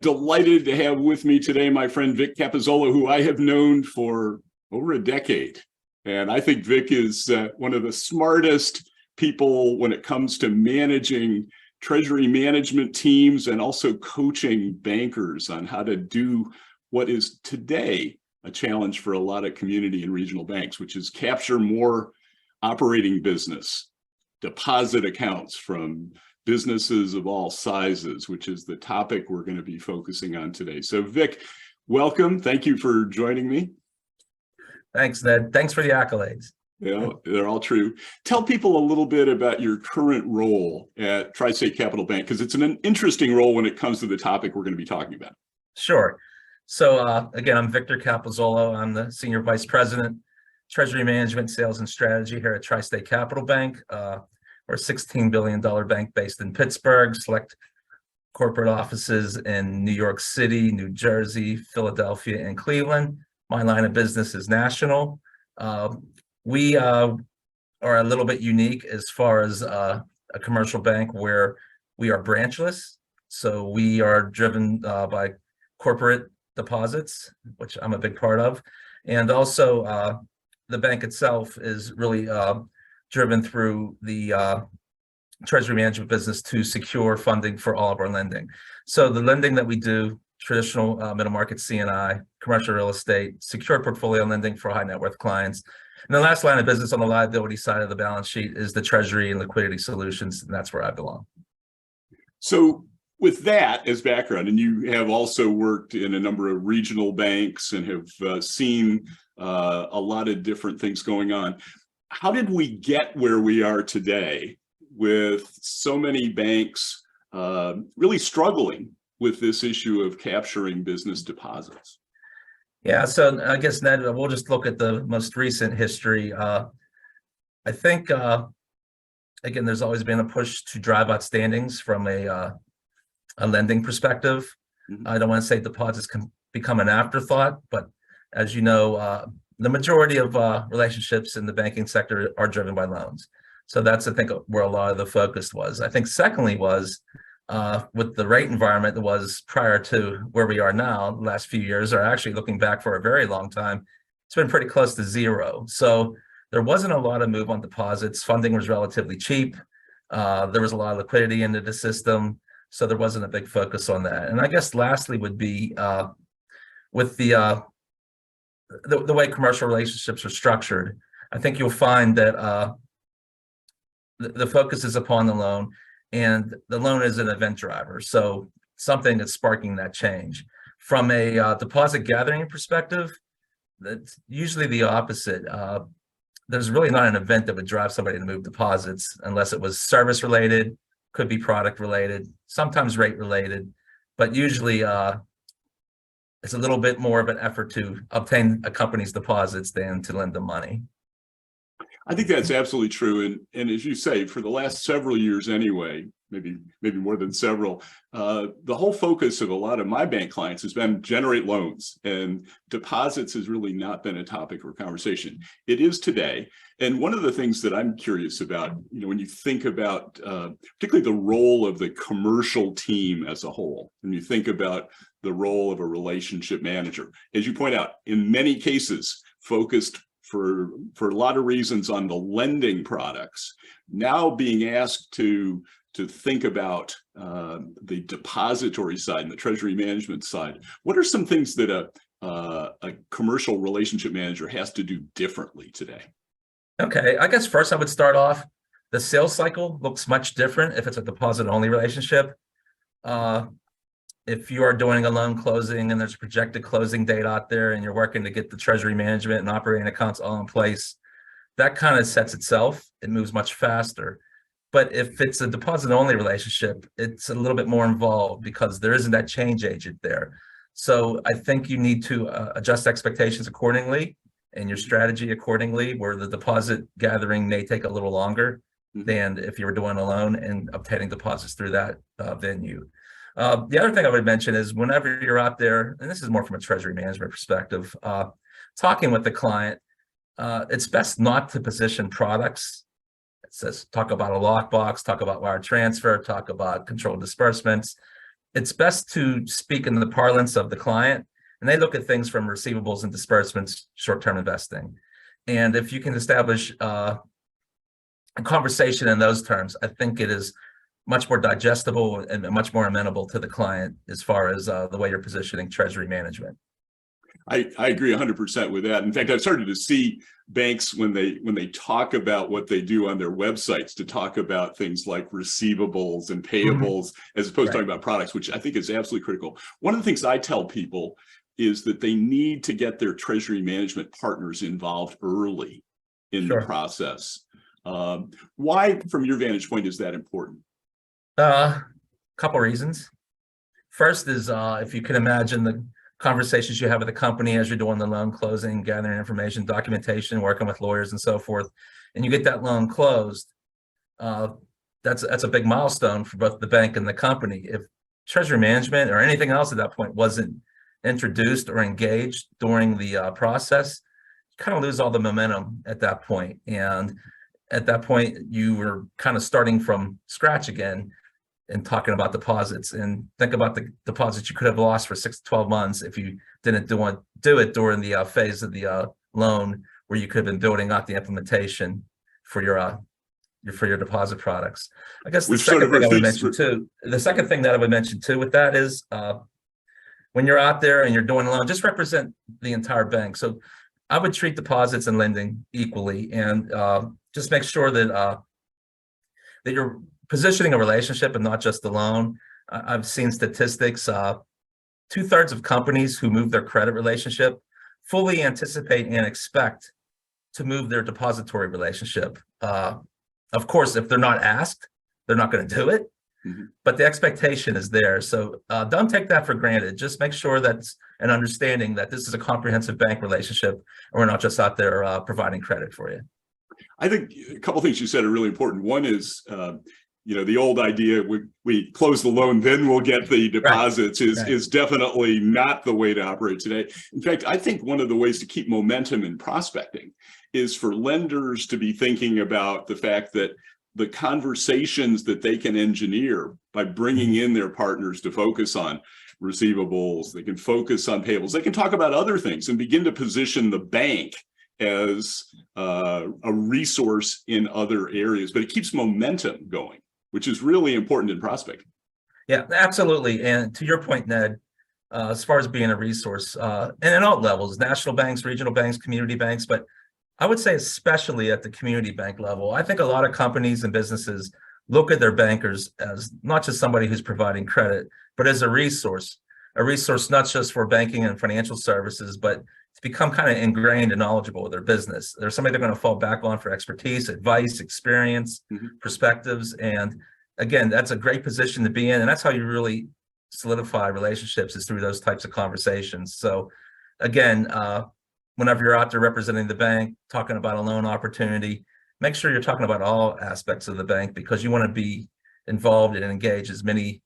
Delighted to have with me today my friend Vic Cappozzolo, who I have known for over a decade. And I think Vic is one of the smartest people when it comes to managing treasury management teams and also coaching bankers on how to do what is today a challenge for a lot of community and regional banks, which is capture more operating business, deposit accounts from businesses of all sizes, which is the topic we're going to be focusing on today. So Vic, welcome. Thank you for joining me. Thanks, Ned. Thanks for the accolades. Yeah, they're all true. Tell people a little bit about your current role at TriState Capital Bank, because it's an interesting role when it comes to the topic we're going to be talking about. Sure. So again, I'm Victor Cappozzolo. I'm the Senior Vice President, Treasury Management, Sales and Strategy here at TriState Capital Bank. We're a $16 billion bank based in Pittsburgh, select corporate offices in New York City, New Jersey, Philadelphia, and Cleveland. My line of business is national. We are a little bit unique as far as a commercial bank where we are branchless. So we are driven by corporate deposits, which I'm a big part of. And also the bank itself is really driven through the treasury management business to secure funding for all of our lending. So the lending that we do, traditional middle market C&I, commercial real estate, secure portfolio lending for high net worth clients. And the last line of business on the liability side of the balance sheet is the treasury and liquidity solutions, and that's where I belong. So with that as background, and you have also worked in a number of regional banks and have seen a lot of different things going on. How did we get where we are today with so many banks really struggling with this issue of capturing business deposits? Yeah, so I guess, Ned, we'll just look at the most recent history. I think, again, there's always been a push to drive outstandings from a lending perspective. Mm-hmm. I don't want to say deposits can become an afterthought, but as you know, the majority of relationships in the banking sector are driven by loans. So that's, I think, where a lot of the focus was. I think secondly was with the rate environment that was prior to where we are now, the last few years, or actually looking back for a very long time, it's been pretty close to zero. So there wasn't a lot of move on deposits. Funding was relatively cheap. There was a lot of liquidity into the system. So there wasn't a big focus on that. And I guess lastly would be with the way commercial relationships are structured, I think you'll find that the focus is upon the loan, and the loan is an event driver. So something that's sparking that change. From a deposit gathering perspective, that's usually the opposite. There's really not an event that would drive somebody to move deposits unless it was service related, could be product related, sometimes rate related, but usually it's a little bit more of an effort to obtain a company's deposits than to lend them money. I think that's absolutely true. And as you say, for the last several years anyway, maybe more than several, the whole focus of a lot of my bank clients has been generate loans, and deposits has really not been a topic for conversation. It is today. And one of the things that I'm curious about, when you think about particularly the role of the commercial team as a whole, and you think about the role of a relationship manager, as you point out, in many cases, focused for a lot of reasons on the lending products, now being asked to think about the depository side and the treasury management side. What are some things that a commercial relationship manager has to do differently today? Okay, I guess first I would start off, the sales cycle looks much different if it's a deposit-only relationship. If you are doing a loan closing and there's a projected closing date out there and you're working to get the treasury management and operating accounts all in place, that kind of sets itself. It moves much faster. But if it's a deposit-only relationship, it's a little bit more involved because there isn't that change agent there. So I think you need to adjust expectations accordingly and your strategy accordingly, where the deposit gathering may take a little longer than if you were doing a loan and obtaining deposits through that venue. The other thing I would mention is whenever you're out there, and this is more from a treasury management perspective, talking with the client, it's best not to position products. It says talk about a lockbox, talk about wire transfer, talk about controlled disbursements. it's best to speak in the parlance of the client, and they look at things from receivables and disbursements, short-term investing. And if you can establish a conversation in those terms, I think it is much more digestible and much more amenable to the client as far as the way you're positioning treasury management. I agree 100% with that. In fact, I've started to see banks when they talk about what they do on their websites to talk about things like receivables and payables, as opposed to talking about products, which I think is absolutely critical. One of the things I tell people is that they need to get their treasury management partners involved early in the process. Why, from your vantage point, is that important? Couple reasons. First is if you can imagine the conversations you have with the company as you're doing the loan closing, gathering information, documentation, working with lawyers and so forth, and you get that loan closed, that's a big milestone for both the bank and the company. If treasury management or anything else at that point wasn't introduced or engaged during the process, you kind of lose all the momentum at that point. And at that point, you were kind of starting from scratch again and talking about deposits, and think about the deposits you could have lost for 6 to 12 months if you didn't do it during the phase of the loan where you could have been building out the implementation for your deposit products. I guess the second thing I would mention too with that is when you're out there and you're doing a loan, just represent the entire bank. So I would treat deposits and lending equally, and just make sure that that you're positioning a relationship and not just the loan. I've seen statistics, 2/3 of companies who move their credit relationship fully anticipate and expect to move their depository relationship. Of course, if they're not asked, they're not going to do it, but the expectation is there. So don't take that for granted. Just make sure that's an understanding that this is a comprehensive bank relationship, and we're not just out there providing credit for you. I think a couple of things you said are really important. One is, the old idea, we close the loan, then we'll get the deposits, is definitely not the way to operate today. In fact, I think one of the ways to keep momentum in prospecting is for lenders to be thinking about the fact that the conversations that they can engineer by bringing in their partners to focus on receivables, they can focus on payables, they can talk about other things and begin to position the bank as a resource in other areas, but it keeps momentum going, which is really important in prospecting. Yeah, absolutely. And to your point, Ned, as far as being a resource, and at all levels, national banks, regional banks, community banks, but I would say especially at the community bank level, I think a lot of companies and businesses look at their bankers as not just somebody who's providing credit, but as a resource not just for banking and financial services, but to become kind of ingrained and knowledgeable with their business. There's somebody they're going to fall back on for expertise, advice, experience, perspectives. And again, that's a great position to be in. And that's how you really solidify relationships, is through those types of conversations. So again, whenever you're out there representing the bank, talking about a loan opportunity, make sure you're talking about all aspects of the bank, because you want to be involved and engage as many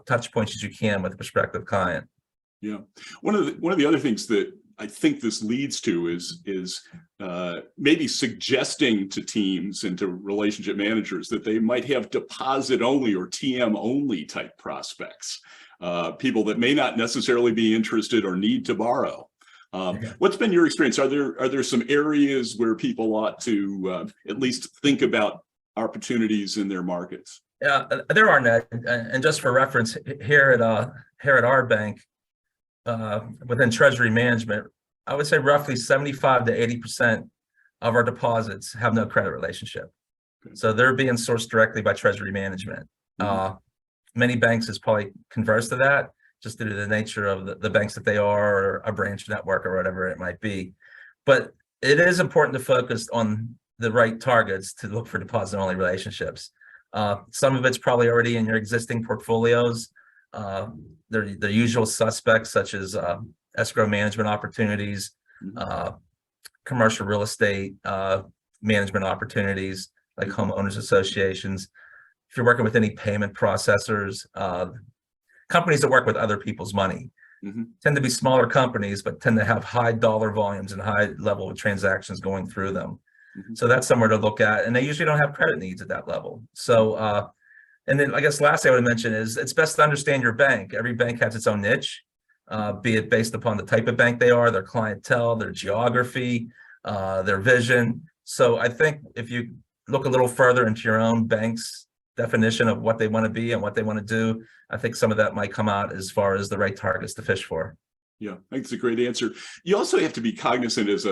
touch points as you can with a prospective client. Yeah, one of the other things that I think this leads to is maybe suggesting to teams and to relationship managers that they might have deposit only or TM only type prospects, people that may not necessarily be interested or need to borrow. What's been your experience? Are there some areas where people ought to at least think about opportunities in their markets? Yeah, there are, Ned. And just for reference, here at our bank, within treasury management, I would say roughly 75 to 80% of our deposits have no credit relationship. Okay. So they're being sourced directly by treasury management. Many banks is probably converse to that, just due to the nature of the banks that they are, or a branch network, or whatever it might be. But it is important to focus on the right targets to look for deposit-only relationships. Some of it's probably already in your existing portfolios. They're the usual suspects, such as escrow management opportunities, commercial real estate management opportunities, like homeowners associations. If you're working with any payment processors, companies that work with other people's money, tend to be smaller companies, but tend to have high dollar volumes and high level of transactions going through them. So that's somewhere to look at. And they usually don't have credit needs at that level. So And then I guess lastly I would mention is it's best to understand your bank. Every bank has its own niche, be it based upon the type of bank they are, their clientele, their geography, their vision. So I think if you look a little further into your own bank's definition of what they want to be and what they want to do, I think some of that might come out as far as the right targets to fish for. Yeah, I think it's a great answer. You also have to be cognizant as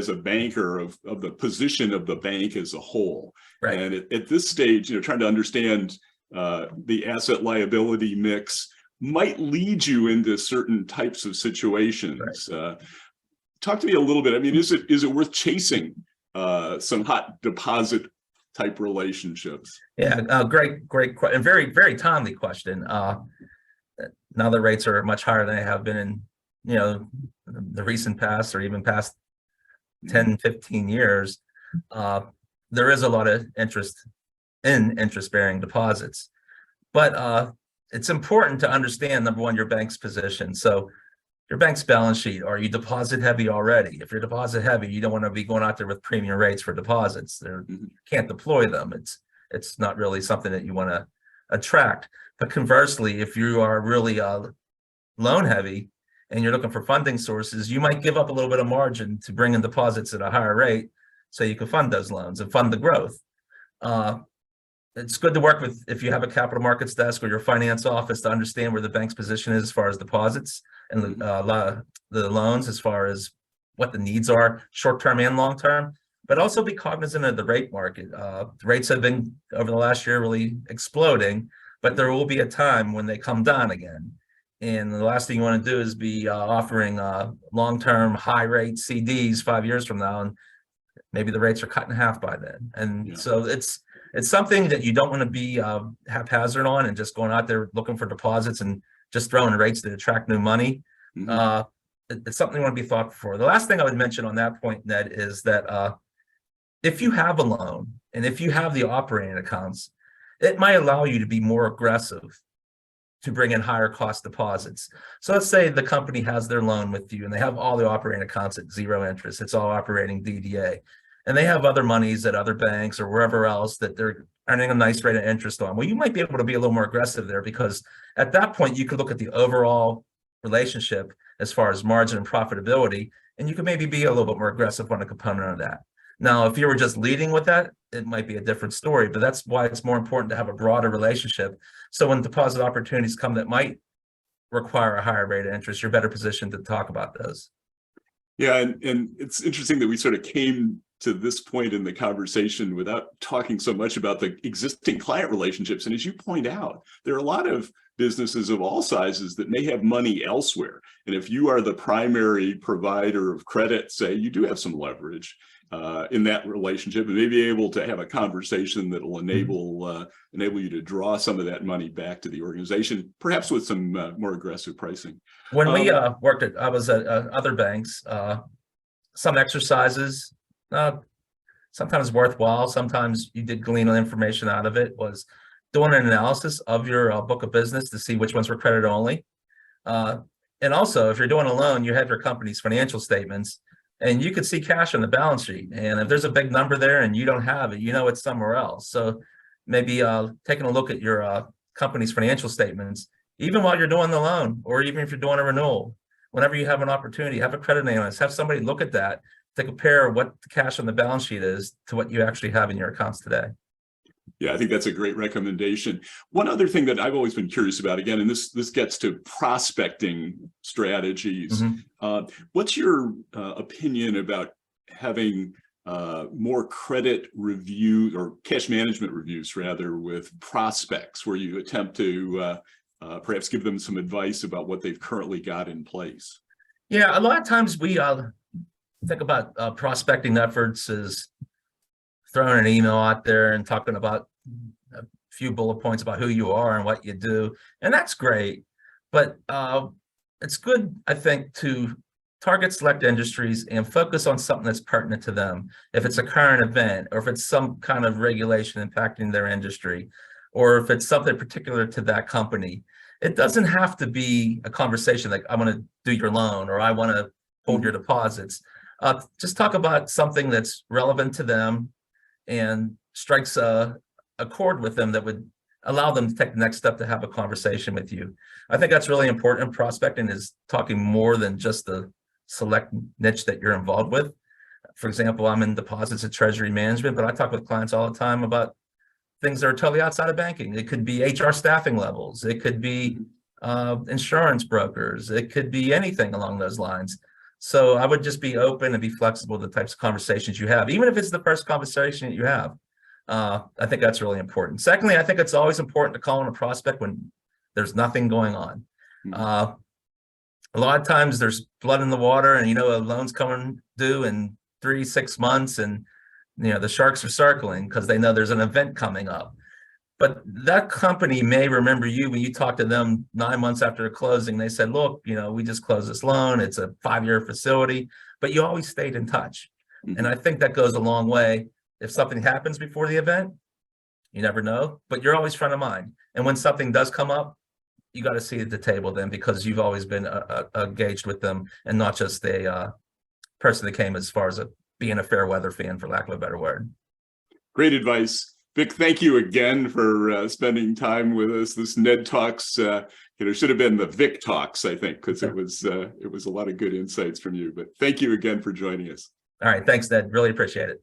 a banker of the position of the bank as a whole. Right. And at this stage, trying to understand the asset liability mix might lead you into certain types of situations. Right. Talk to me a little bit. I mean, is it worth chasing some hot deposit type relationships? Yeah, great, and very, very timely question. Now the rates are much higher than they have been in the recent past, or even past 10, 15 years. There is a lot of interest in interest-bearing deposits, but it's important to understand, number one, your bank's position. So your bank's balance sheet, are you deposit heavy already? If you're deposit heavy, you don't want to be going out there with premium rates for deposits. You can't deploy them. It's not really something that you want to attract. But conversely, if you are really loan heavy and you're looking for funding sources, you might give up a little bit of margin to bring in deposits at a higher rate so you can fund those loans and fund the growth. It's good to work with, if you have a capital markets desk or your finance office, to understand where the bank's position is as far as deposits and the loans, as far as what the needs are, short-term and long-term, but also be cognizant of the rate market. The rates have been, over the last year, really exploding, but there will be a time when they come down again. And the last thing you want to do is be offering long-term high-rate CDs 5 years from now, and maybe the rates are cut in half by then. And so it's something that you don't want to be haphazard on and just going out there looking for deposits and just throwing rates to attract new money. It's something you want to be thoughtful for. The last thing I would mention on that point, Ned, is that if you have a loan and if you have the operating accounts, it might allow you to be more aggressive to bring in higher cost deposits. So let's say the company has their loan with you and they have all the operating accounts at zero interest. It's all operating DDA. And they have other monies at other banks or wherever else that they're earning a nice rate of interest on. Well, you might be able to be a little more aggressive there, because at that point you could look at the overall relationship as far as margin and profitability, and you could maybe be a little bit more aggressive on a component of that. Now, if you were just leading with that, it might be a different story, but that's why it's more important to have a broader relationship. So when deposit opportunities come that might require a higher rate of interest, you're better positioned to talk about those. Yeah, and it's interesting that we sort of came to this point in the conversation without talking so much about the existing client relationships. And as you point out, there are a lot of businesses of all sizes that may have money elsewhere. And if you are the primary provider of credit, say, you do have some leverage in that relationship, and may be able to have a conversation that will enable you to draw some of that money back to the organization, perhaps with some more aggressive pricing. When we worked at, I was at other banks, some exercises, sometimes worthwhile, sometimes you did glean information out of it, was doing an analysis of your book of business to see which ones were credit only. And also, if you're doing a loan, you have your company's financial statements, and you could see cash on the balance sheet. And if there's a big number there and you don't have it, you know it's somewhere else. So maybe taking a look at your company's financial statements, even while you're doing the loan, or even if you're doing a renewal, whenever you have an opportunity, have a credit analyst, have somebody look at that to compare what the cash on the balance sheet is to what you actually have in your accounts today. Yeah, I think that's a great recommendation. One other thing that I've always been curious about, again, and this gets to prospecting strategies. What's your opinion about having more credit review or cash management reviews, rather, with prospects, where you attempt to perhaps give them some advice about what they've currently got in place? Yeah, a lot of times we think about prospecting efforts as throwing an email out there and talking about a few bullet points about who you are and what you do. And that's great. But it's good, I think, to target select industries and focus on something that's pertinent to them. If it's a current event, or if it's some kind of regulation impacting their industry, or if it's something particular to that company. It doesn't have to be a conversation like, I want to do your loan, or I want to hold your deposits. Just talk about something that's relevant to them and strikes a chord with them that would allow them to take the next step to have a conversation with you. I think that's really important. Prospecting is talking more than just the select niche that you're involved with. For example, I'm in deposits at Treasury Management, but I talk with clients all the time about things that are totally outside of banking. It could be HR staffing levels. It could be insurance brokers. It could be anything along those lines. So I would just be open and be flexible to the types of conversations you have, even if it's the first conversation that you have. I think that's really important. Secondly, I think it's always important to call on a prospect when there's nothing going on. A lot of times there's blood in the water, and a loan's coming due in 3-6 months, and the sharks are circling because they know there's an event coming up. But that company may remember you when you talk to them 9 months after a closing. They said, look, we just closed this loan. It's a 5-year facility, but you always stayed in touch. And I think that goes a long way. If something happens before the event, you never know, but you're always front of mind. And when something does come up, you got to see at the table then, because you've always been engaged with them and not just a person that came as far as being a fair weather fan, for lack of a better word. Great advice. Vic, thank you again for spending time with us. This NedTalks, should have been the Vic Talks, I think, because it was a lot of good insights from you. But thank you again for joining us. All right. Thanks, Ned. Really appreciate it.